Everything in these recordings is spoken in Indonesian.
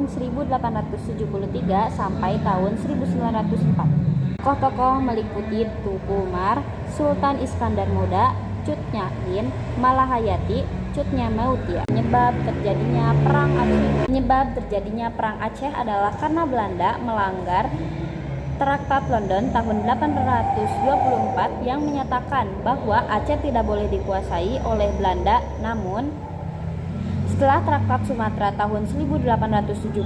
tahun 1873 sampai tahun 1904. Tokoh-tokoh meliputi Teuku Umar, Sultan Iskandar Muda, Cut Nyak Malahayati, Cut Nyameutia. Penyebab terjadinya perang Aceh adalah karena Belanda melanggar Traktat London tahun 1824 yang menyatakan bahwa Aceh tidak boleh dikuasai oleh Belanda. Namun, setelah Traktat Sumatera tahun 1871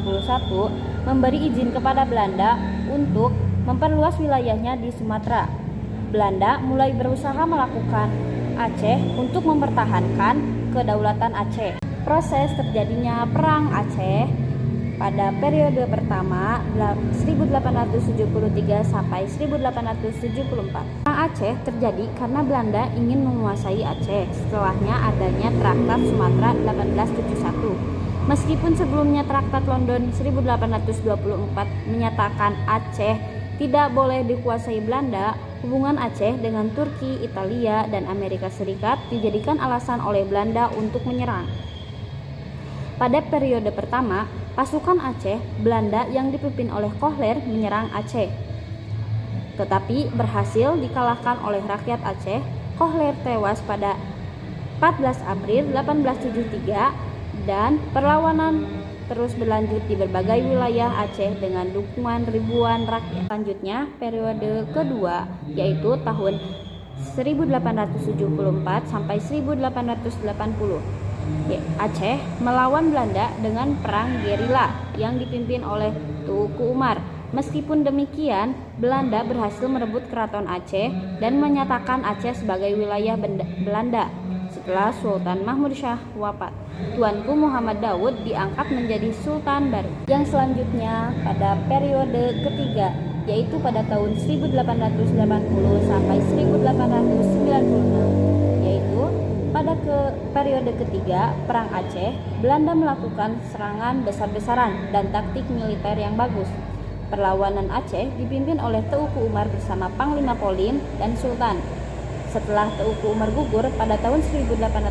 memberi izin kepada Belanda untuk memperluas wilayahnya di Sumatera, Belanda mulai berusaha melakukan Aceh untuk mempertahankan kedaulatan Aceh. Proses terjadinya Perang Aceh pada periode pertama 1873 sampai 1874. Perang Aceh terjadi karena Belanda ingin menguasai Aceh setelahnya adanya Traktat Sumatera 1871. Meskipun sebelumnya Traktat London 1824 menyatakan Aceh tidak boleh dikuasai Belanda, hubungan Aceh dengan Turki, Italia, dan Amerika Serikat dijadikan alasan oleh Belanda untuk menyerang. Pada periode pertama, pasukan Aceh Belanda yang dipimpin oleh Kohler menyerang Aceh, tetapi berhasil dikalahkan oleh rakyat Aceh. Kohler tewas pada 14 April 1873 dan perlawanan terus berlanjut di berbagai wilayah Aceh dengan dukungan ribuan rakyat. Selanjutnya, periode kedua yaitu tahun 1874 sampai 1880. Aceh melawan Belanda dengan perang gerila yang dipimpin oleh Teuku Umar. Meskipun demikian, Belanda berhasil merebut keraton Aceh dan menyatakan Aceh sebagai wilayah Belanda. Setelah Sultan Mahmud Shah wafat, Tuanku Muhammad Daud diangkat menjadi Sultan baru. Yang selanjutnya pada periode ketiga yaitu pada tahun 1880 sampai 1896, yaitu pada periode ketiga Perang Aceh, Belanda melakukan serangan besar-besaran dan taktik militer yang bagus. Perlawanan Aceh dipimpin oleh Teuku Umar bersama Panglima Polim dan Sultan. Setelah Teuku Umar gugur pada tahun 1896,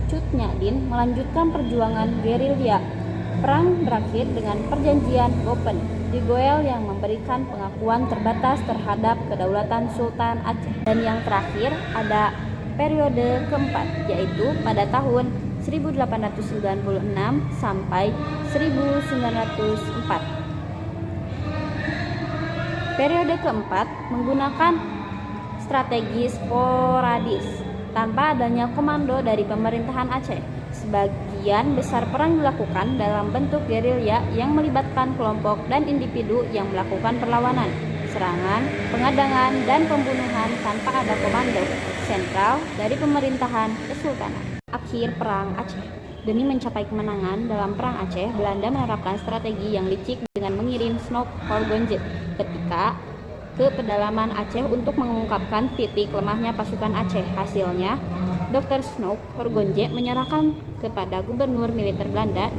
Cut Nyak melanjutkan perjuangan gerilya. Perang berakhir dengan perjanjian Gopen di Goel yang memberikan pengakuan terbatas terhadap kedaulatan Sultan Aceh. Dan yang terakhir ada periode keempat, yaitu pada tahun 1896 sampai 1904. Periode keempat menggunakan strategi sporadis tanpa adanya komando dari pemerintahan Aceh. Sebagian besar perang dilakukan dalam bentuk gerilya yang melibatkan kelompok dan individu yang melakukan perlawanan, serangan, pengadangan, dan pembunuhan tanpa ada komando sentral dari pemerintahan kesultanan. Akhir Perang Aceh. Demi mencapai kemenangan dalam Perang Aceh, Belanda menerapkan strategi yang licik dengan mengirim Snoek Horgojee ketika ke pedalaman Aceh untuk mengungkapkan titik lemahnya pasukan Aceh. Hasilnya, Dr. Snoek Horgojee menyerahkan kepada Gubernur Militer Belanda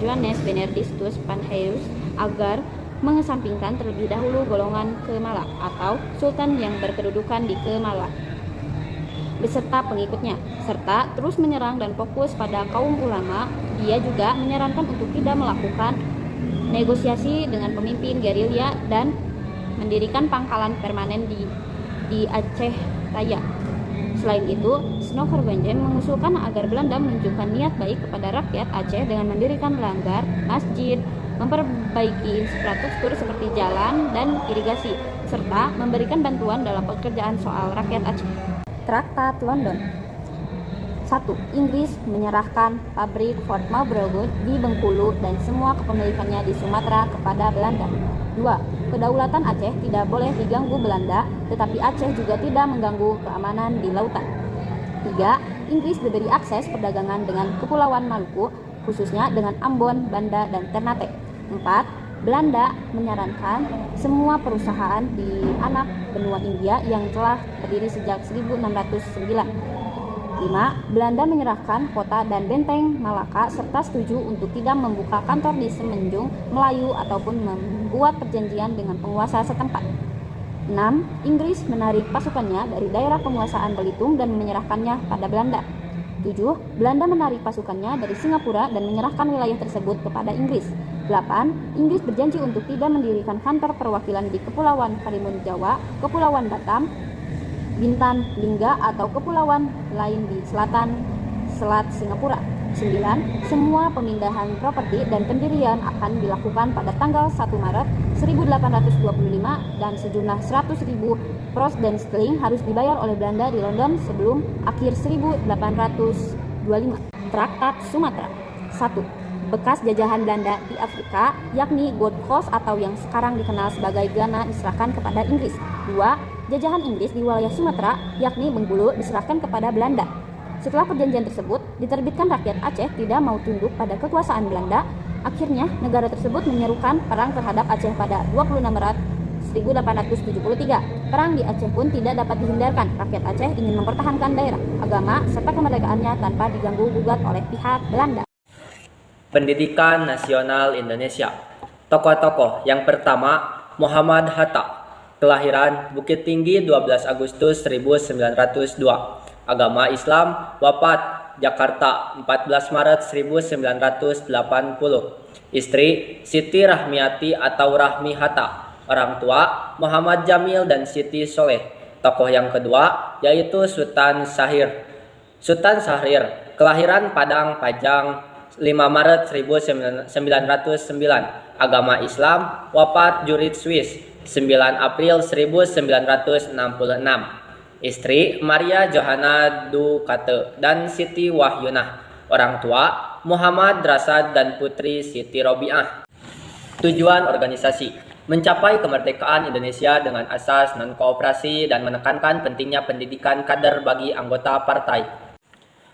Johannes Benedictus van Heijus agar mengesampingkan terlebih dahulu golongan Kemala atau Sultan yang berkedudukan di Kemala beserta pengikutnya, serta terus menyerang dan fokus pada kaum ulama. Dia juga menyarankan untuk tidak melakukan negosiasi dengan pemimpin gerilya dan mendirikan pangkalan permanen di Aceh Raya. Selain itu, Snoek Horgojee mengusulkan agar Belanda menunjukkan niat baik kepada rakyat Aceh dengan mendirikan langgar, masjid, memperbaiki infrastruktur seperti jalan dan irigasi, serta memberikan bantuan dalam pekerjaan soal rakyat Aceh. Traktat London. 1. Inggris menyerahkan pabrik Fort Marlborough di Bengkulu dan semua kepemilikannya di Sumatera kepada Belanda. 2. Kedaulatan Aceh tidak boleh diganggu Belanda, tetapi Aceh juga tidak mengganggu keamanan di lautan. 3. Inggris diberi akses perdagangan dengan Kepulauan Maluku, khususnya dengan Ambon, Banda, dan Ternate. 4. Belanda menyarankan semua perusahaan di anak benua India yang telah berdiri sejak 1609. 5. Belanda menyerahkan kota dan benteng Malaka serta setuju untuk tidak membuka kantor di Semenanjung Melayu ataupun membuat perjanjian dengan penguasa setempat. 6. Inggris menarik pasukannya dari daerah penguasaan Belitung dan menyerahkannya pada Belanda. 7. Belanda menarik pasukannya dari Singapura dan menyerahkan wilayah tersebut kepada Inggris. 8. Inggris berjanji untuk tidak mendirikan kantor perwakilan di Kepulauan Karimun Jawa, Kepulauan Batam, Bintan, Lingga, atau kepulauan lain di Selat Singapura. 9. Semua pemindahan properti dan pendirian akan dilakukan pada tanggal 1 Maret 1825 dan sejumlah 100.000 pros dan sterling harus dibayar oleh Belanda di London sebelum akhir 1825. Traktat Sumatera. 1. Bekas jajahan Belanda di Afrika, yakni Gold Coast atau yang sekarang dikenal sebagai Ghana, diserahkan kepada Inggris. 2. Jajahan Inggris di wilayah Sumatera, yakni Bengkulu, diserahkan kepada Belanda. Setelah perjanjian tersebut diterbitkan, rakyat Aceh tidak mau tunduk pada kekuasaan Belanda. Akhirnya, negara tersebut menyerukan perang terhadap Aceh pada 26 Maret 1873. Perang di Aceh pun tidak dapat dihindarkan. Rakyat Aceh ingin mempertahankan daerah, agama, serta kemerdekaannya tanpa diganggu-gugat oleh pihak Belanda. Pendidikan Nasional Indonesia. Tokoh-tokoh. Yang pertama, Muhammad Hatta. Kelahiran Bukit Tinggi 12 Agustus 1902. Agama Islam, wafat Jakarta 14 Maret 1980. Istri Siti Rahmiati atau Rahmi Hatta. Orang tua Muhammad Jamil dan Siti Soleh. Tokoh yang kedua yaitu Sultan Syahrir. Sultan Syahrir, kelahiran Padang Pajang 5 Maret 1909. Agama Islam, wafat Zurich Swiss 9 April 1966. Istri Maria Johanna Ducate dan Siti Wahyunah. Orang tua Muhammad Rasad dan putri Siti Robiah. Tujuan organisasi: mencapai kemerdekaan Indonesia dengan asas non-kooperasi dan menekankan pentingnya pendidikan kader bagi anggota partai.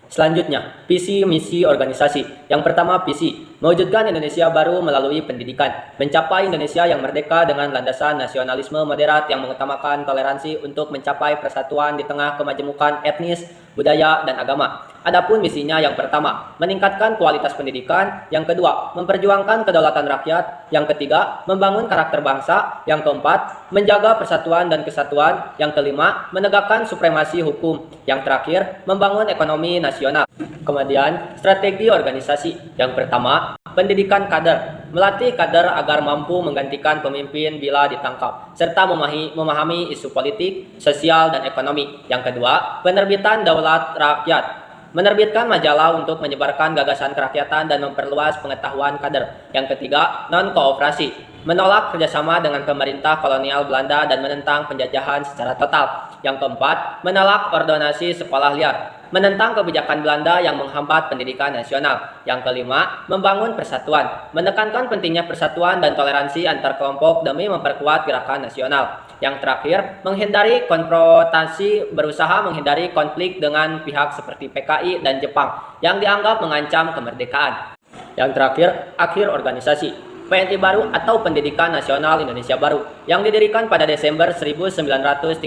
Selanjutnya, visi misi organisasi. Yang pertama, visi: mewujudkan Indonesia baru melalui pendidikan, mencapai Indonesia yang merdeka dengan landasan nasionalisme moderat yang mengutamakan toleransi untuk mencapai persatuan di tengah kemajemukan etnis, budaya, dan agama. Adapun misinya, yang pertama, meningkatkan kualitas pendidikan, yang kedua, memperjuangkan kedaulatan rakyat, yang ketiga, membangun karakter bangsa, yang keempat, menjaga persatuan dan kesatuan, yang kelima, menegakkan supremasi hukum, yang terakhir, membangun ekonomi nasional. Kemudian, strategi organisasi. Yang pertama, pendidikan kader, melatih kader agar mampu menggantikan pemimpin bila ditangkap, serta memahami isu politik, sosial, dan ekonomi. Yang kedua, penerbitan daulat rakyat, menerbitkan majalah untuk menyebarkan gagasan kerakyatan dan memperluas pengetahuan kader. Yang ketiga, non-kooperasi, menolak kerjasama dengan pemerintah kolonial Belanda dan menentang penjajahan secara total. Yang keempat, menolak ordonasi sekolah liar, menentang kebijakan Belanda yang menghambat pendidikan nasional. Yang kelima, membangun persatuan, menekankan pentingnya persatuan dan toleransi antar kelompok demi memperkuat gerakan nasional. Yang terakhir, menghindari konfrontasi, berusaha menghindari konflik dengan pihak seperti PKI dan Jepang yang dianggap mengancam kemerdekaan. Yang terakhir, akhir organisasi. PNI baru atau Pendidikan Nasional Indonesia Baru yang didirikan pada Desember 1930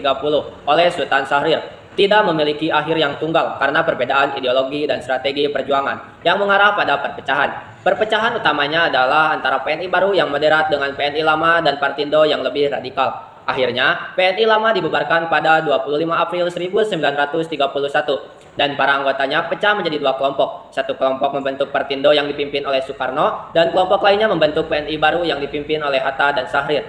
oleh Sultan Syahrir tidak memiliki akhir yang tunggal karena perbedaan ideologi dan strategi perjuangan yang mengarah pada perpecahan. Perpecahan utamanya adalah antara PNI baru yang moderat dengan PNI lama dan Partindo yang lebih radikal. Akhirnya, PNI lama dibubarkan pada 25 April 1931 dan para anggotanya pecah menjadi dua kelompok. Satu kelompok membentuk Partindo yang dipimpin oleh Soekarno dan kelompok lainnya membentuk PNI baru yang dipimpin oleh Hatta dan Syahrir.